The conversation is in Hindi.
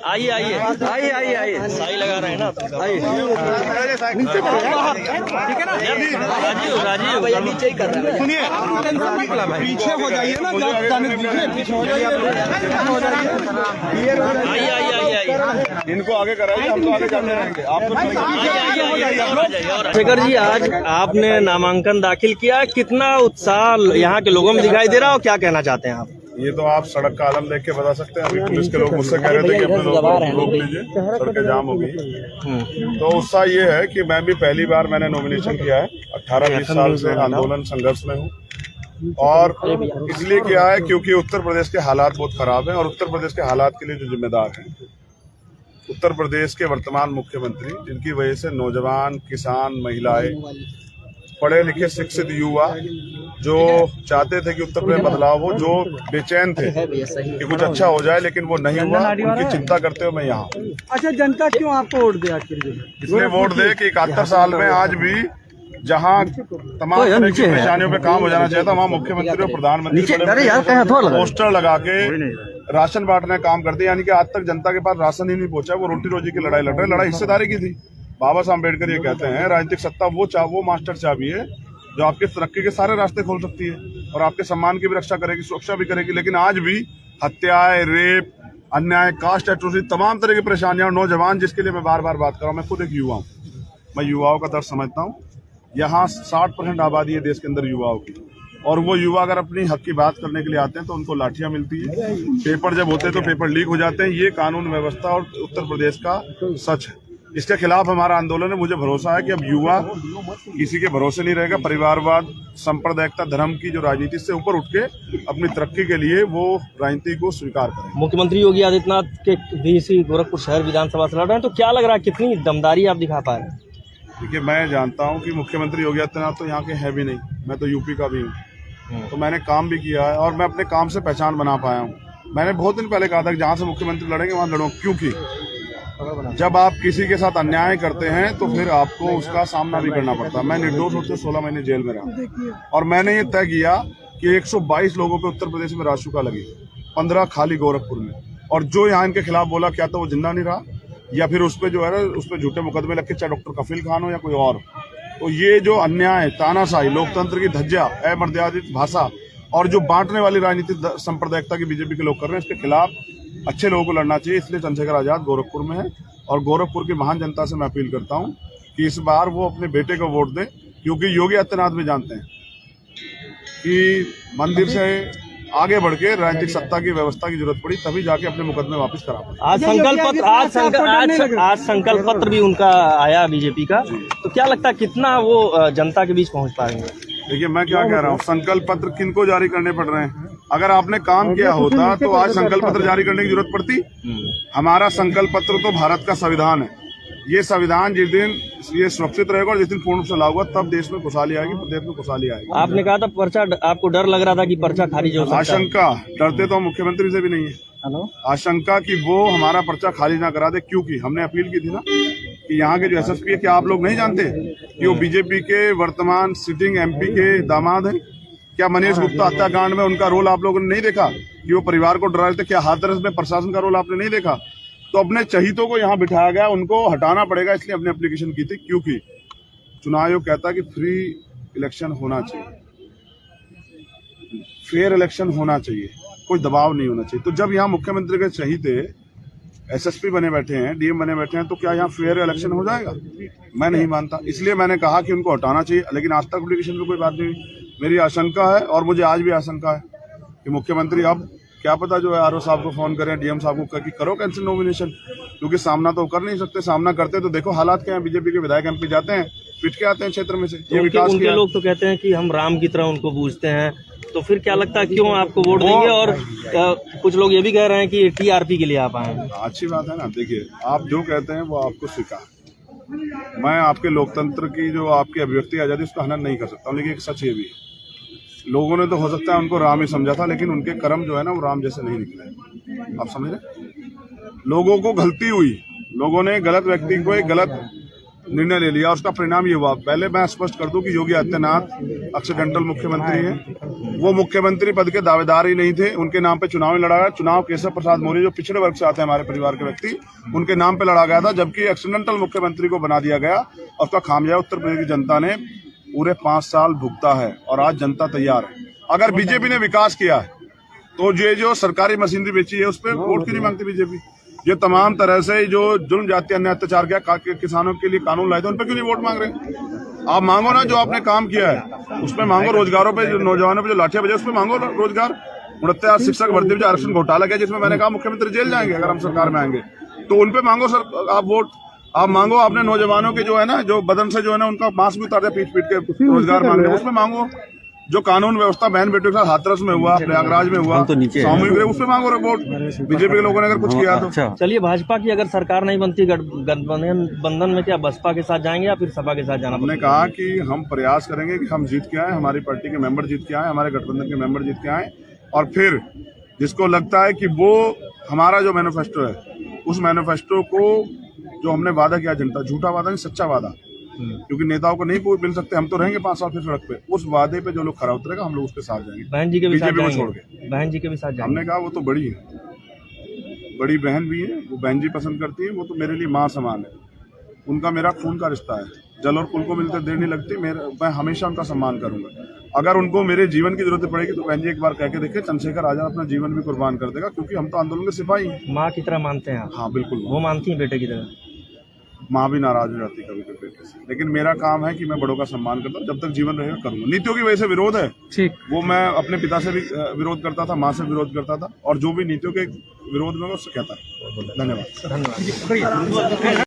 आइए आइए आइए आइए आइए साई लगा रहे हैं ना, आइए राजीव राजीव भैया नीचे ही कर रहे हैं। सुनिए पीछे हो जाइए ना, जाने दीजिए, पीछे हो जाइए। आइए आइए आइए आइए, इनको आगे कराइए, हम तो आगे जाते रहेंगे। आप शेखर जी, आज आपने नामांकन दाखिल किया, कितना उत्साह यहाँ के लोगों में दिखाई दे रहा है और क्या कहना चाहते हैं आप? ये तो आप सड़क का आलम देख के बता सकते हैं। अभी पुलिस के लोग मुझसे कह रहे थे कि अपने लोग रोक लीजिए, सड़कें जाम हो गई। तो उत्साह ये है कि मैं भी पहली बार मैंने नॉमिनेशन किया है। 18-20 साल से आंदोलन संघर्ष में हूँ और इसलिए किया है क्योंकि उत्तर प्रदेश के हालात बहुत खराब हैं और उत्तर प्रदेश के हालात के लिए जो जिम्मेदार हैं उत्तर प्रदेश के वर्तमान मुख्यमंत्री, जिनकी वजह से नौजवान, किसान, महिलाएं, पढ़े लिखे शिक्षित युवा जो चाहते थे कि उत्तर प्रदेश बदलाव हो, जो बेचैन थे कि कुछ अच्छा हो जाए लेकिन वो नहीं हुआ, उनकी चिंता करते हुए मैं यहाँ हूँ। अच्छा, जनता क्यों आपको वोट दे आखिर? इसलिए वोट दे कि 71 साल में आज भी जहाँ तमाम तरह की परेशानियों पे काम हो जाना चाहिए था, वहाँ मुख्यमंत्री और प्रधानमंत्री पोस्टर लगा के राशन बांटने का काम करते, यानी कि आज तक जनता के पास राशन ही नहीं पहुंचा। वो रोटी रोजी की लड़ाई लड़ रहे, लड़ाई हिस्सेदारी की थी। बाबा साहब अम्बेडकर ये कहते हैं राजनीतिक सत्ता वो मास्टर चाबी है जो आपके तरक्की के सारे रास्ते खोल सकती है और आपके सम्मान की भी रक्षा करेगी, सुरक्षा भी करेगी। लेकिन आज भी हत्याएं, रेप, अन्याय, कास्ट एट्रोसिटी, तमाम तरह की परेशानियां और नौजवान, जिसके लिए मैं बार बार बात कर रहा हूँ। मैं खुद एक युवा हूँ, मैं युवाओं का दर्द समझता हूँ। यहाँ 60% आबादी है देश के अंदर युवाओं की, और वो युवा अगर अपनी हक की बात करने के लिए आते हैं तो उनको लाठियां मिलती है। पेपर जब होते हैं तो पेपर लीक हो जाते हैं। ये कानून व्यवस्था और उत्तर प्रदेश का सच है। इसके खिलाफ हमारा आंदोलन है। मुझे भरोसा है कि अब युवा किसी के भरोसे नहीं रहेगा। परिवारवाद, सांप्रदायिकता, धर्म की जो राजनीति से ऊपर उठ के अपनी तरक्की के लिए वो राजनीति को स्वीकार करें। मुख्यमंत्री योगी आदित्यनाथ के भी इसी गोरखपुर शहर विधानसभा से लड़ रहे हैं, तो क्या लग रहा है, कितनी दमदारी आप दिखा पा रहे हैं? देखिए, मैं जानता हूँ कि मुख्यमंत्री योगी आदित्यनाथ तो यहाँ के है भी नहीं, मैं तो यूपी का भी हूँ, तो मैंने काम भी किया है और मैं अपने काम से पहचान बना पाया हूँ। मैंने बहुत दिन पहले कहा था कि जहाँ से मुख्यमंत्री लड़ेंगे वहाँ लड़ो, क्योंकि जब आप किसी के साथ अन्याय करते हैं तो फिर आपको उसका सामना भी करना पड़ता है। मैं निर्दोष होते 16 महीने जेल में रहा और मैंने ये तय किया कि 122 लोगों पे उत्तर प्रदेश में राशुका लगी, 15 खाली गोरखपुर में, और जो यहाँ इनके खिलाफ बोला, क्या तो वो जिंदा नहीं रहा या फिर उस पर जो है उस पर झूठे मुकदमे लग के, चाहे डॉक्टर कफील खान हो या कोई और। तो ये जो अन्याय, तानाशाही, लोकतंत्र की धज्जिया, अमर्यादित भाषा और जो बांटने वाली राजनीतिक सांप्रदायिकता की बीजेपी के लोग कर रहे हैं, इसके खिलाफ अच्छे लोगों को लड़ना चाहिए। इसलिए चंद्रशेखर आजाद गोरखपुर में है और गोरखपुर की महान जनता से मैं अपील करता हूं कि इस बार वो अपने बेटे को वोट दें, क्योंकि योगी आदित्यनाथ भी जानते हैं कि मंदिर से आगे बढ़ के राजनीतिक सत्ता की व्यवस्था की जरूरत पड़ी, तभी जाके अपने मुकदमे वापस करा पाए। आज संकल्प पत्र भी उनका आया बीजेपी का, तो क्या लगता है कितना वो जनता के बीच पहुंच पाएंगे? देखिए, मैं क्या कह रहा हूँ, संकल्प पत्र किनको जारी करने पड़ रहे हैं? अगर आपने काम किया होता तो आज संकल्प पत्र जारी करने की जरूरत पड़ती? हमारा संकल्प पत्र तो भारत का संविधान है। ये संविधान जिस दिन ये सुरक्षित रहेगा और जिस दिन पूर्ण रूप से लागू होगा, तब देश में खुशहाली आएगी, प्रदेश में खुशहाली आएगी। आपने कहा था पर्चा, आपको डर लग रहा था कि पर्चा खारिज हो सकता है? आशंका, डरते तो हम मुख्यमंत्री से भी नहीं है। आशंका कि वो हमारा पर्चा खारिज ना करा दे, क्योंकि हमने अपील की थी ना कि यहाँ के जो एसएसपी है, क्या आप लोग नहीं जानते कि वो बीजेपी के वर्तमान सिटिंग एमपी के दामाद हैं? क्या मनीष गुप्ता हत्याकांड में उनका रोल आप लोगों ने नहीं देखा कि वो परिवार को डरा रहे थे? क्या हाथरस में प्रशासन का रोल आपने नहीं देखा? तो अपने चहीतों को यहाँ बिठाया गया, उनको हटाना पड़ेगा, इसलिए अपने एप्लीकेशन की थी। क्योंकि चुनाव आयोग कहता है कि फ्री इलेक्शन होना चाहिए, फेयर इलेक्शन होना चाहिए, कोई दबाव नहीं होना चाहिए। तो जब यहाँ मुख्यमंत्री के चहीते एसएसपी बने बैठे हैं, डीएम बने बैठे हैं, तो क्या यहाँ फेयर इलेक्शन हो जाएगा? मैं नहीं मानता। इसलिए मैंने कहा कि उनको हटाना चाहिए, लेकिन आज तक एप्लीकेशन में कोई बात नहीं। मेरी आशंका है और मुझे आज भी आशंका है कि मुख्यमंत्री अब क्या पता जो है आरओ साहब को फोन करें, डीएम साहब को कि करो कैंसिल नॉमिनेशन, क्योंकि सामना तो कर नहीं सकते। सामना करते तो देखो हालात क्या है। बीजेपी के विधायक एमपी जाते हैं, पिट के आते हैं क्षेत्र में से। ये विकास उनके लोग तो कहते हैं कि हम राम की तरह उनको पूजते हैं, तो फिर क्या लगता है क्यों आपको वोट देंगे? और कुछ लोग ये भी कह रहे हैं कि टीआरपी के लिए आप आए हैं। अच्छी बात है ना। देखिए, आप जो कहते हैं वो आपको स्वीकार। मैं आपके लोकतंत्र की जो आपकी अभिव्यक्ति आजादी उसका हनन नहीं कर सकता, लेकिन एक सच ये भी है, लोगों ने तो हो सकता है उनको राम ही समझा था, लेकिन उनके कर्म जो है ना वो राम जैसे नहीं निकले। आप समझ रहे? लोगों को गलती हुई, लोगों ने गलत व्यक्ति को एक गलत निर्णय ले लिया, उसका परिणाम ये हुआ। पहले मैं स्पष्ट कर दूं कि योगी आदित्यनाथ एक्सीडेंटल मुख्यमंत्री हैं। वो मुख्यमंत्री पद के दावेदार ही नहीं थे, उनके नाम पे चुनाव लड़ा गया। चुनाव केशव प्रसाद मौर्य जो पिछड़े वर्ग से आते हैं हमारे परिवार के व्यक्ति, उनके नाम पे लड़ा गया था, जबकि एक्सीडेंटल मुख्यमंत्री को बना दिया गया और उसका खामियाजा उत्तर प्रदेश की जनता ने पूरे 5 साल भुगता है। और आज जनता तैयार है। अगर बीजेपी ने विकास किया है तो ये जो सरकारी मशीनरी बेची है उस पर वोट क्यों नहीं मांगती बीजेपी? ये तमाम तरह से जो जुल्म जाति अन्य अत्याचार किया, किसानों के लिए कानून लाए थे, उन पर क्यों नहीं वोट मांग रहे? आप मांगो ना, जो आपने काम किया है उसमें मांगो। रोजगारों पे, जो नौजवानों पे जो लाठियां बजे, उसमें मांगो रोजगार। 69 शिक्षक भर्ती में आरक्षण घोटाला किया, जिसमें मैंने कहा मुख्यमंत्री जेल जाएंगे अगर हम सरकार में आएंगे, तो उन पे मांगो सर आप वोट। आप मांगो अपने नौजवानों के जो है ना, जो बदन से जो है ना उनका मांस भी उतार दिया पीट पीट के रोजगार मांग रहे, उसमें मांगो। जो कानून व्यवस्था बहन बेटियों के साथ हाथरस में हुआ, प्रयागराज में हुआ, सामूहिक उस पर मांगो वोट। बीजेपी के लोगों ने अगर कुछ किया तो। चलिए, भाजपा की अगर सरकार नहीं बनती गठबंधन में, क्या बसपा के साथ जाएंगे या फिर सपा के साथ जाना? हमने कहा कि हम प्रयास करेंगे कि हम जीत के आए, हमारी पार्टी के मेंबर जीत के आए, हमारे गठबंधन के मेंबर जीत के आए, और फिर जिसको लगता है कि वो हमारा जो मैनिफेस्टो है, उस मैनिफेस्टो को जो हमने वादा किया जनता, झूठा वादा नहीं सच्चा वादा, क्योंकि नेताओं को नहीं मिल सकते, हम तो रहेंगे 5 साल फिर सड़क पे, उस वादे पे जो लोग खरा उतरेगा हम लोग उसके साथ जाएंगे। बहन जी के भी साथ बीजेपी को छोड़ के, बहन जी के भी साथ जाएंगे। हमने कहा वो तो बड़ी है, बड़ी बहन भी है, वो बहन जी पसंद करती है, वो तो मेरे लिए माँ समान है। उनका मेरा खून का रिश्ता है, जल और कुल को मिलते देर नहीं लगती। मैं हमेशा उनका सम्मान करूंगा। अगर उनको मेरे जीवन की जरूरत पड़ेगी तो बहन जी एक बार कह के देखे, चंद्रशेखर आजाद अपना जीवन भी कुर्बान कर देगा, क्योंकि हम तो आंदोलन के सिपाही हैं। माँ की तरह मानते हैं आप? हाँ बिल्कुल, वो मानती है बेटे की तरह? माँ भी नाराज हो जाती है कभी कभी बेटे से, लेकिन मेरा काम है कि मैं बड़ों का सम्मान करता हूँ। जब तक जीवन रहेगा करूंगा। नीतियों की वजह से विरोध है, ठीक, वो मैं अपने पिता से भी विरोध करता था, माँ से विरोध करता था, और जो भी नीतियों के विरोध में उससे कहता है। धन्यवाद।